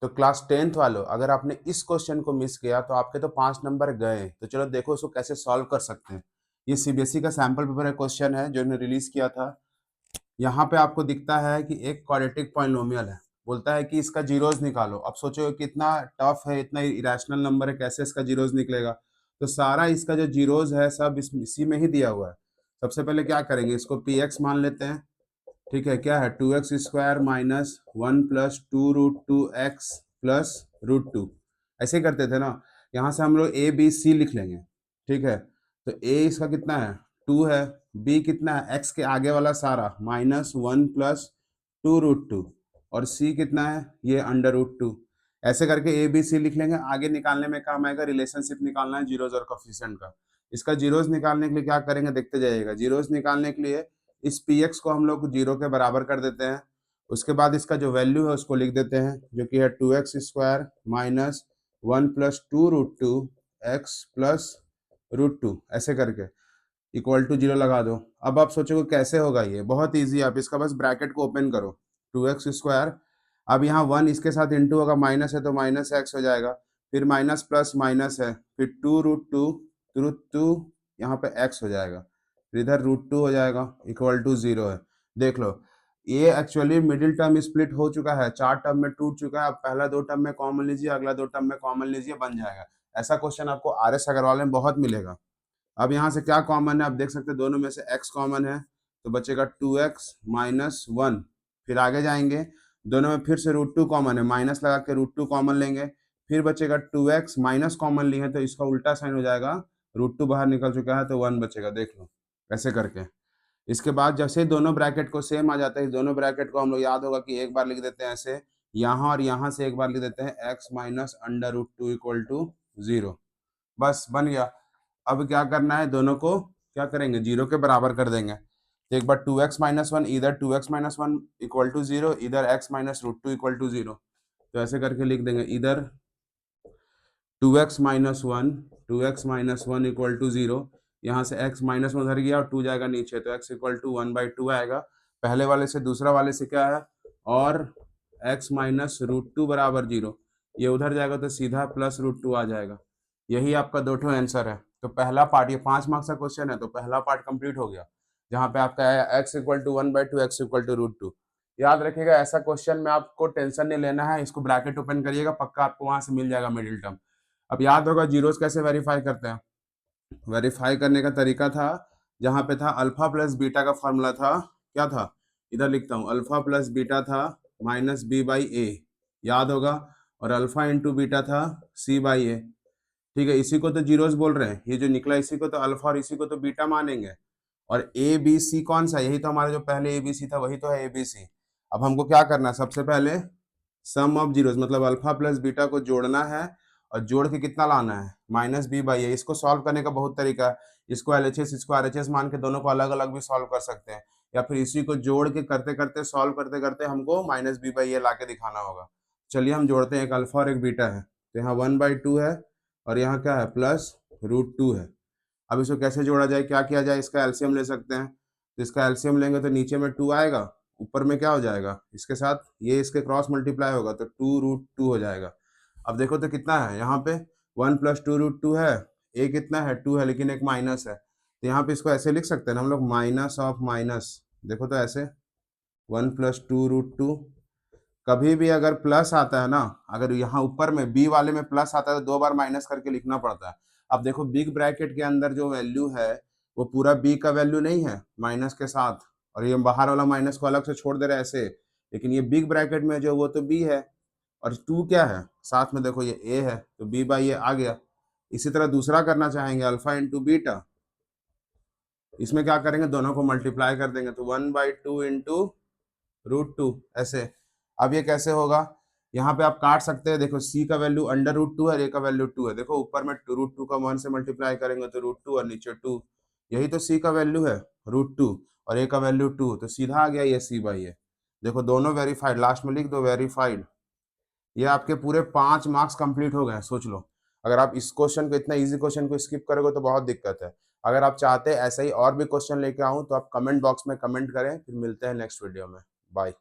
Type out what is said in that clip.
तो class 10th वालों, अगर आपने इस क्वेश्चन को मिस किया तो आपके तो 5 नंबर गए। तो चलो देखो इसको कैसे सॉल्व कर सकते हैं। ये सीबीएसई का सैंपल पेपर का क्वेश्चन है जो इन्होंने रिलीज किया था। यहाँ पे आपको दिखता है कि एक क्वाड्रेटिक पॉलिनोमियल है, बोलता है कि इसका जीरोस निकालो। अब सोचो कितना टफ है, इतना इरेशनल नंबर है, कैसे इसका जीरोस निकलेगा। तो सारा इसका जो जीरोस है सब इसी में ही दिया हुआ है। सबसे पहले क्या करेंगे, इसको पी एक्स मान लेते हैं। ठीक है, क्या है 2x² minus 1 plus 2√2x plus √2। ऐसे ही करते थे ना। यहाँ से हम लोग ए बी सी लिख लेंगे। ठीक है, तो ए इसका कितना है 2 है, बी कितना है x के आगे वाला सारा माइनस 1 प्लस 2√2, और सी कितना है ये अंडर√2। ऐसे करके ए बी सी लिख लेंगे। आगे निकालने में काम आएगा, रिलेशनशिप निकालना है जीरोज और कोफिशिएंट का। इसका जीरोज निकालने के लिए क्या करेंगे देखते जाइएगा। जीरोज निकालने के लिए इस पी एक्स को हम लोग जीरो के बराबर कर देते हैं। उसके बाद इसका जो वैल्यू है उसको लिख देते हैं, जो कि है 2x² minus 1 plus 2√2x plus √2, ऐसे करके इक्वल टू जीरो लगा दो। अब आप सोचोगे कैसे होगा, ये बहुत ईजी है। आप इसका बस ब्रैकेट को ओपन करो, 2x²। अब यहाँ 1 इसके साथ इंटू होगा, माइनस है तो माइनस एक्स हो जाएगा, फिर माइनस प्लस माइनस है, फिर 2√2 यहाँ पे x हो जाएगा, फिर इधर √2 हो जाएगा, इक्वल टू 0 है। देख लो ये एक्चुअली मिडिल टर्म स्प्लिट हो चुका है, 4 टर्म में टूट चुका है। अब पहला 2 टर्म में कॉमन लीजिए, अगला 2 टर्म में कॉमन लीजिए, बन जाएगा। ऐसा क्वेश्चन आपको आर एस अग्रवाल में बहुत मिलेगा। अब यहाँ से क्या कॉमन है, आप देख सकते हैं दोनों में से x कॉमन है, तो बचेगा 2x माइनस 1। फिर आगे जाएंगे, दोनों में फिर से √2 कॉमन है, माइनस लगा के √2 कॉमन लेंगे, फिर बचेगा 2x माइनस कॉमन लिए हैं तो इसका उल्टा साइन हो जाएगा, √2 बाहर निकल चुका है तो 1 बचेगा। देख लो ऐसे करके। इसके बाद जैसे दोनों ब्रैकेट को सेम आ जाता है, इस दोनों ब्रैकेट को हम लोग याद होगा कि एक बार लिख देते हैं ऐसे, यहाँ और यहाँ से एक बार लिख देते हैं x माइनस अंडर√2 इक्वल टू 0। बस बन गया। अब क्या करना है, दोनों को क्या करेंगे जीरो के बराबर कर देंगे। तो एक बार 2x माइनस 1, इधर 2x माइनस 1 इक्वल टू 0, इधर x माइनस √2 इक्वल टू 0। तो ऐसे करके लिख देंगे, इधर 2x minus 1, 2x minus 1 equal to 0। यहाँ से x माइनस 1 उधर गया और 2 जाएगा नीचे, तो x इक्वल टू 1/2 आएगा। पहले वाले से दूसरा वाले से क्या है, और x माइनस √2 बराबर 0, ये उधर जाएगा तो सीधा प्लस √2 आ जाएगा। यही आपका दो ठो आंसर है। तो पहला पार्ट, ये 5 मार्क्स का क्वेश्चन है, तो पहला पार्ट कंप्लीट हो गया, जहाँ पे आपका है x equal to 1/2, x equal to √2। याद रखिएगा ऐसा क्वेश्चन में आपको टेंशन नहीं लेना है, इसको ब्रैकेट ओपन करिएगा, पक्का आपको वहां से मिल जाएगा मिडिल टर्म। अब याद होगा जीरोस कैसे वेरीफाई करते हैं। वेरीफाई करने का तरीका था, जहाँ पे था अल्फा प्लस बीटा का फॉर्मूला था, क्या था, इधर लिखता हूँ, अल्फा प्लस बीटा था माइनस b/a, याद होगा, और अल्फा इंटू बीटा था c/a। ठीक है, इसी को तो जीरोस बोल रहे हैं, ये जो निकला इसी को तो अल्फा और इसी को तो बीटा मानेंगे। और ए बी सी कौन सा, यही तो हमारा जो पहले ए बी सी था वही तो है ए बी सी। अब हमको क्या करना है, सबसे पहले सम ऑफ जीरोस मतलब अल्फा प्लस बीटा को जोड़ना है, और जोड़ के कितना लाना है माइनस b/a। इसको सॉल्व करने का बहुत तरीका है, इसको LHS इसको RHS मान के दोनों को अलग अलग भी सॉल्व कर सकते हैं, या फिर इसी को जोड़ के करते करते सॉल्व करते करते हमको माइनस b/a ला के दिखाना होगा। चलिए हम जोड़ते हैं, एक अल्फा और एक बीटा है, तो यहाँ 1/2 है और यहाँ क्या है प्लस √2 है। अब इसको कैसे जोड़ा जाए, क्या किया जाए, इसका एलसीएम ले सकते हैं। तो इसका एलसीएम लेंगे तो नीचे में 2 आएगा, ऊपर में क्या हो जाएगा, इसके साथ ये इसके क्रॉस मल्टीप्लाई होगा तो 2√2 हो जाएगा। अब देखो तो कितना है यहाँ पे 1 प्लस 2√2 है, ए कितना है 2 है, लेकिन एक माइनस है, तो यहाँ पे इसको ऐसे लिख सकते हैं हम लोग, माइनस ऑफ माइनस। देखो तो ऐसे 1 प्लस 2√2। कभी भी अगर प्लस आता है ना, अगर यहाँ ऊपर में बी वाले में प्लस आता है तो 2 बार माइनस करके लिखना पड़ता है। अब देखो बिग ब्रैकेट के अंदर जो वैल्यू है वो पूरा बी का वैल्यू नहीं है माइनस के साथ, और ये बाहर वाला माइनस को अलग से छोड़ दे रहे हैं ऐसे, लेकिन ये बिग ब्रैकेट में जो वो तो बी है, और 2 क्या है साथ में, देखो ये ए है तो b/a आ गया। इसी तरह दूसरा करना चाहेंगे, अल्फा इंटू बीटा, इसमें क्या करेंगे दोनों को मल्टीप्लाई कर देंगे, तो 1/2 इंटू √2 ऐसे। अब ये कैसे होगा, यहाँ पे आप काट सकते हैं, देखो c का वैल्यू अंडर√2 है, a का वैल्यू 2 है, देखो ऊपर में √2 का 1 से मल्टीप्लाई करेंगे तो √2 और नीचे 2, यही तो c का वैल्यू है √2, और a का वैल्यू 2, तो सीधा आ गया ये c/a। देखो दोनों वेरीफाइड, लास्ट में लिख दो वेरीफाइड। ये आपके पूरे 5 मार्क्स कंप्लीट हो गए, सोच लो। अगर आप इस क्वेश्चन को, इतना इजी क्वेश्चन को स्किप करोगे तो बहुत दिक्कत है। अगर आप चाहते हैं ऐसा ही और भी क्वेश्चन लेके आऊं तो आप कमेंट बॉक्स में कमेंट करें, फिर मिलते हैं नेक्स्ट वीडियो में। बाय।